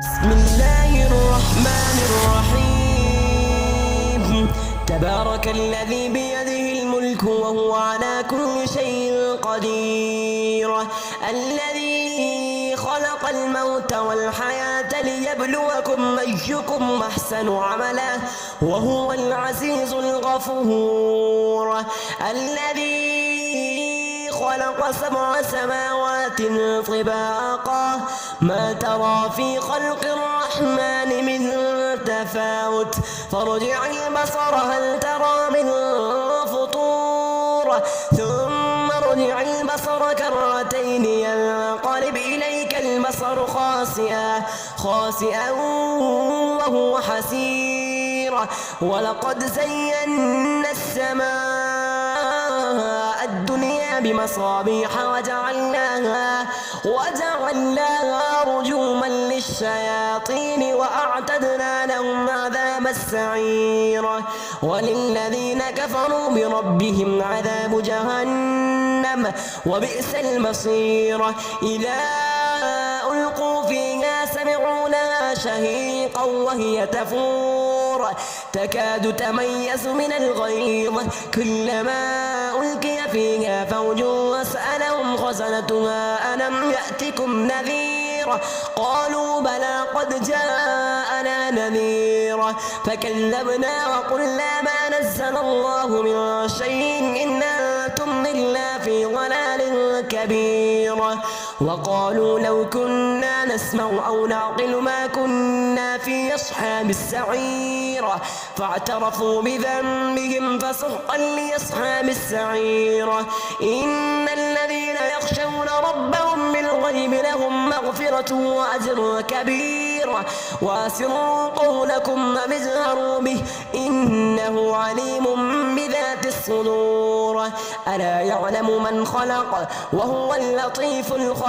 بسم الله الرحمن الرحيم. تبارك الذي بيده الملك وهو على كل شيء قدير، الذي خلق الموت والحياة ليبلوكم أيكم أحسن عملا وهو العزيز الغفور، الذي خلق 7 سماوات طباقا ما ترى في خلق الرحمن من تفاوت فارجع البصر هل ترى من فطور ثم ارجع البصر كرتين ينقلب إليك البصر خاسئا وهو حسير. ولقد زينا السماء الدنيا بمصابيح وجعلناها رجوما للشياطين وأعتدنا لهم عذاب السعير. وللذين كفروا بربهم عذاب جهنم وبئس المصير. إذا ألقوا فيها سمعوا لها شهيقا وهي تفور تكاد تميز من الغيظ كلما ألقي فيها فوج سألهم خزنتها ألم يأتكم نذير قالوا بلى قد جاءنا نذير فكذبنا وقلنا ما نزل الله من شيء إن أنتم إلا في ضلال كبير. وقالوا لو كنا نسمع أو نعقل ما كنا في أصحاب السعير فاعترفوا بذنبهم فسحقا لأصحاب السعير. إن الذين يخشون ربهم بالغيب لهم مغفرة وأجر كبير. وأسروا قولكم أو اجهروا به إنه عليم بذات الصدور. ألا يعلم من خلق وهو اللطيف الخبير.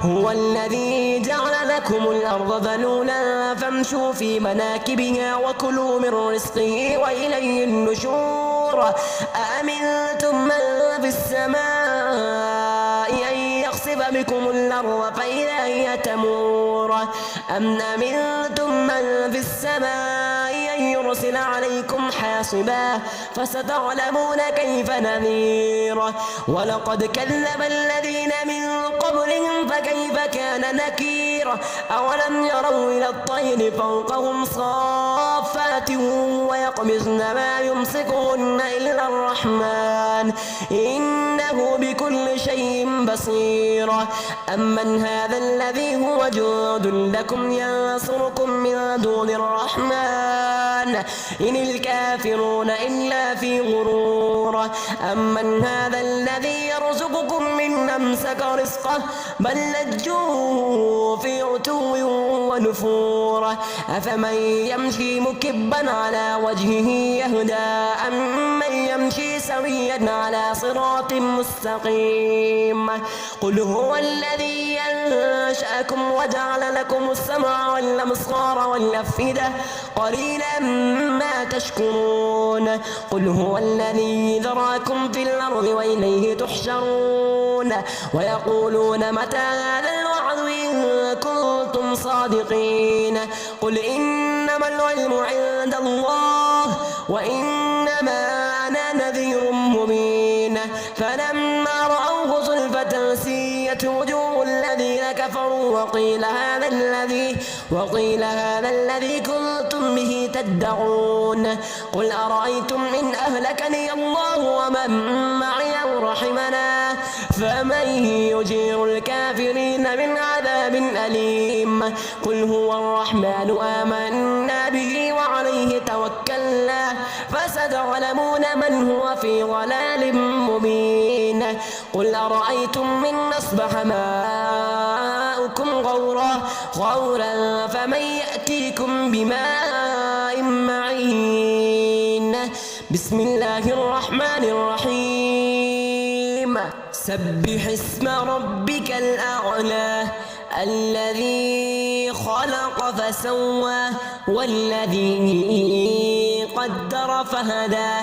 هو الذي جعل لكم الأرض ذلولا فامشوا في مناكبها وكلوا من رزقه وإليه النشور. أأمنتم من في السماء أن يخسف بكم الأرض فإذا هي تمور أم أمنتم من في السماء أن يرسل عليكم حاصبا فستعلمون كيف نذير. ولقد كذب الذين من قبلهم فكيف كان نكير. أولم يروا إلى الطير فوقهم صافات ويقبضن ما يمسكهن إلا الرحمن إنه بكل شيء بصير. أمن هذا الذي هو جند لكم ينصركم من دون الرحمن إن الكافرون إلا في غرور. أمن هذا الذي يرزقكم من أمسك رزقه بل لجوا في عتو ونفور. أفمن يمشي مكبا على وجهه يهدى أمن يمشي سويا على صراط مستقيم. قل هو الذي أنشأكم وجعل لكم السمع والأبصار والأفئدة قليلا ما تشكرون. قل هو الذي ذراكم في الأرض وإليه تحشرون. ويقولون متى هذا الوعد إن كنتم صادقين. قل إنما العلم عند الله وإنما أنا نذير مبين. فلما رأوه زلفة سيئت وجوه الذين كفروا وقيل هذا الذي كنتم به تدعون. قل أرأيتم إن أهلكني الله ومن معي أو رحمنا فمن يجير الكافرين من عذاب أليم. قل هو الرحمن آمنا به وعليه توكلنا فستعلمون من هو في ضلال مبين. قل أرأيتم من أصبح ماؤكم غورا فمن يأتيكم بماء معين. بسم الله الرحمن الرحيم. سبح اسم ربك الأعلى الذي خلق فسوى والذي قدر فهدى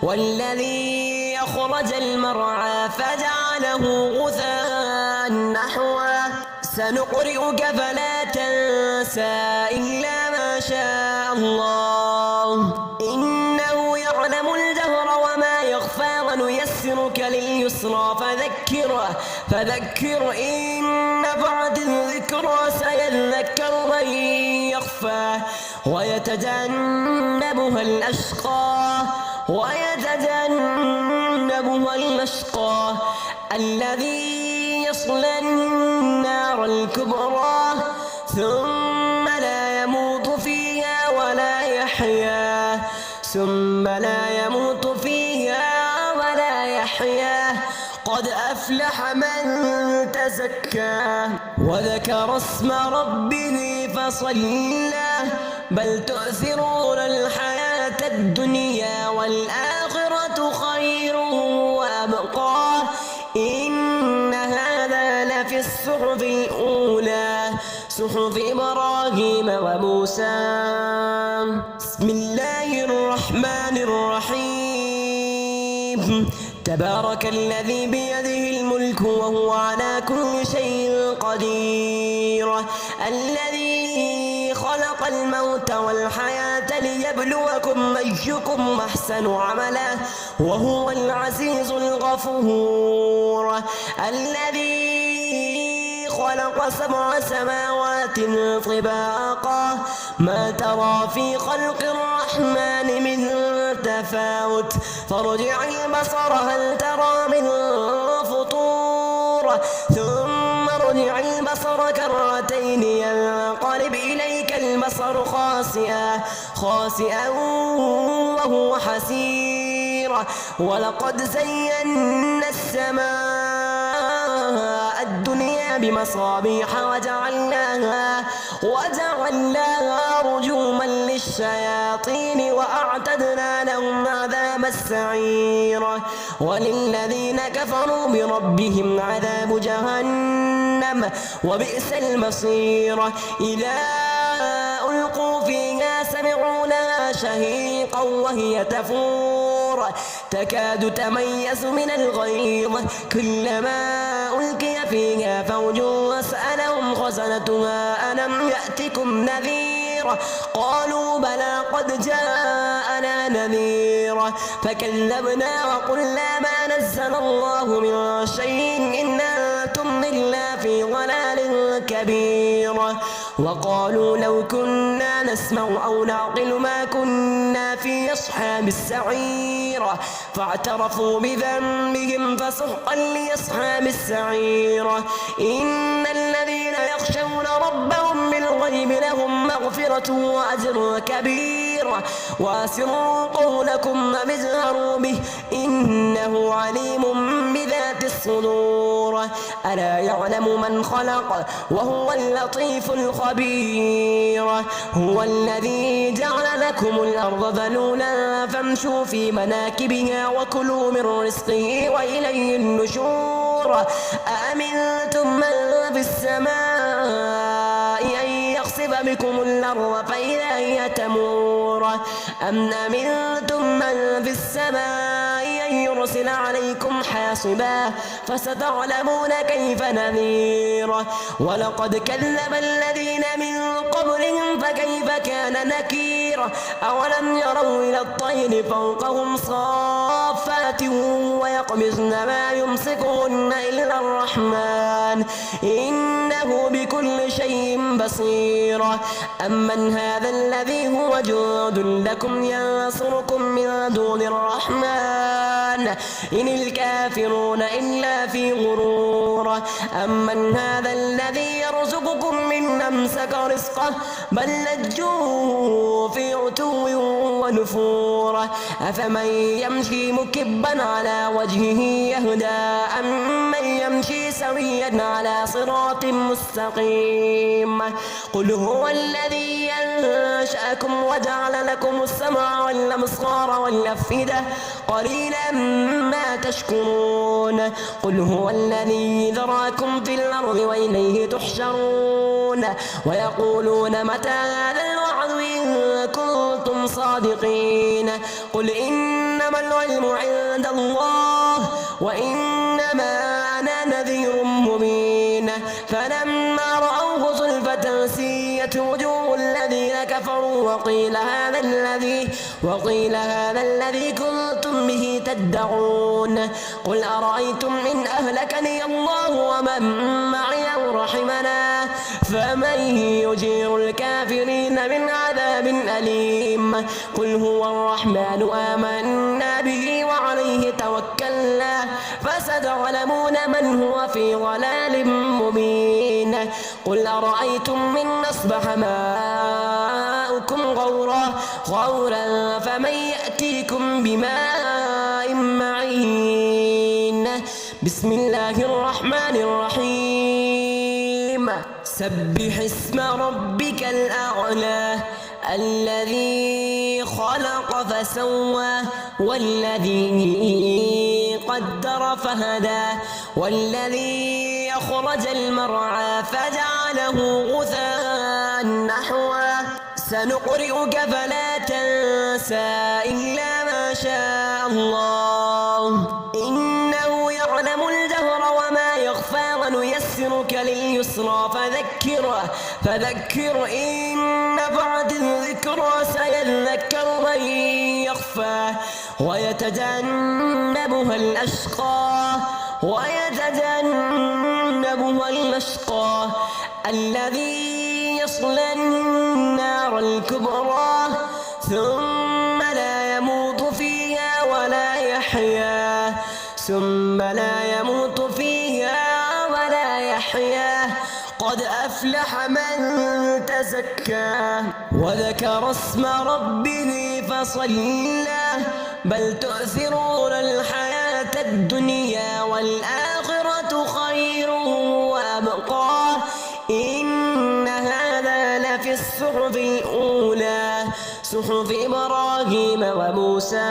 والذي أخرج المرعى فجعله غثاء نحوا سنقرئك فلا تنسى إلا ما شاء الله إنه يعلم الجهر وما يخفى ونيسرك لليسرى فذكر إن نفعت الذكرى سيذكر من يخفى ويتجنبها الأشقى الذي يصلى النار الكبرى ثم لا يموت فيها ولا يحيا قد أفلح من تزكى وذكر اسم ربه فصلى بل تؤثرون الحياة الدنيا والآخرة خير وأبقى إن هذا لفي الصحف الأولى صحف إبراهيم وموسى. بسم الله الرحمن الرحيم تبارك الذي بيده الملك وهو على كل شيء قدير الذي خلق الموت والحياة ليبلوكم أيكم أحسن عملا وهو العزيز الغفور الذي خلق 7 سماوات طباقا ما ترى في خلق الرحمن من تفاوت فارجع البصر هل ترى من فطور ثم ارجع البصر كرتين ينقلب إليك البصر خاسئا وهو حسير ولقد زينا السماء الدنيا بمصابيح وجعلناها رجوما للشياطين وأعتدنا لهم عذاب السعير وللذين كفروا بربهم عذاب جهنم وبئس المصير إذا ألقوا فيها سمعوا لها شهيقا وهي تفور تكاد تميز من الغيظ كلما ألقي فيها فوج سألهم خزنتها ألم يأتكم نذير قالوا بلى قد جاءنا نذير فكذبنا وقلنا ما نزل الله من شيء إن أنتم إلا في ضلال كبير وقالوا لو كنا نسمع أو نعقل ما كنا في أصحاب السعير فاعترفوا بذنبهم فسحقا لأصحاب السعير إن الذين يخشون ربهم بالغيب لهم مغفرة وأجر كبير وأسروا قولكم أم اجهروا به إنه عليم بذات الصدور ألا يعلم من خلق وهو اللطيف الخبير هو الذي جعل لكم الأرض ذلولا فامشوا في مناكبها وكلوا من رزقه وإليه النشور أأمنتم من في السماء أن يخسف بكم الأرض فإذا هي تمور أم أمنتم من في السماء أن يرسل عليكم حاصبا فستعلمون كيف نذير ولقد كذب الذين من قبلهم فكيف كان نكير أولم يروا إلى الطير فوقهم صافات ويقبضن ما يمسكهن إلا الرحمن إنه بكل شيء بصير أمن هذا الذي هو جند لكم ينصركم من دون الرحمن إن الكافرون إلا في غرور أمن هذا الذي يرزقكم من أمسك رزقه بل لجوا في عتو ونفور أفمن يمشي مكبا على وجهه يهدى أمن يمشي سويا على صراط مستقيم قل هو الذي أنشأكم وجعل لكم السمع والأبصار والأفئدة قليلا ما تشكرون قل هو الذي ذراكم في الأرض وإليه تحشرون ويقولون متى هذا الوعد إن كنتم صادقين قل إنما العلم عند الله وإنما أنا نذير مبين فلما رأوه زلفة سيئة وسويت وجوه الذين كفروا وقيل هذا الذي كنتم به تدعون قل أرأيتم إن أهلكني الله ومن معي أو رحمنا فمن يجير الكافرين من عذاب أليم قل هو الرحمن آمنا به وعليه توكلنا فستعلمون من هو في ضلال مبين قل أرأيتم من أصبح ماؤكم غورا فمن يأتيكم بماء معين بسم الله الرحمن الرحيم سبح اسم ربك الأعلى الذي خلق فسوى والذي قدر فهدى والذي أخرج المرعى فجعله غثاء نحوا سنقرئك فلا تنسى إلا ما شاء الله إنه يعلم الجهر وما يخفى ونيسرك لليسرى فذكر إن نفعت الذكرى سيذكر من يخفى ويتجنبها الأشقى الذي يصلى النار الكبرى ثم لا يموت فيها ولا يحيا قد أفلح من تزكى وذكر اسم ربه فصلى بل تؤثرون الحياة الدنيا والآخرة خير وأبقى إن هذا لفي الصحف الأولى صحف إبراهيم وموسى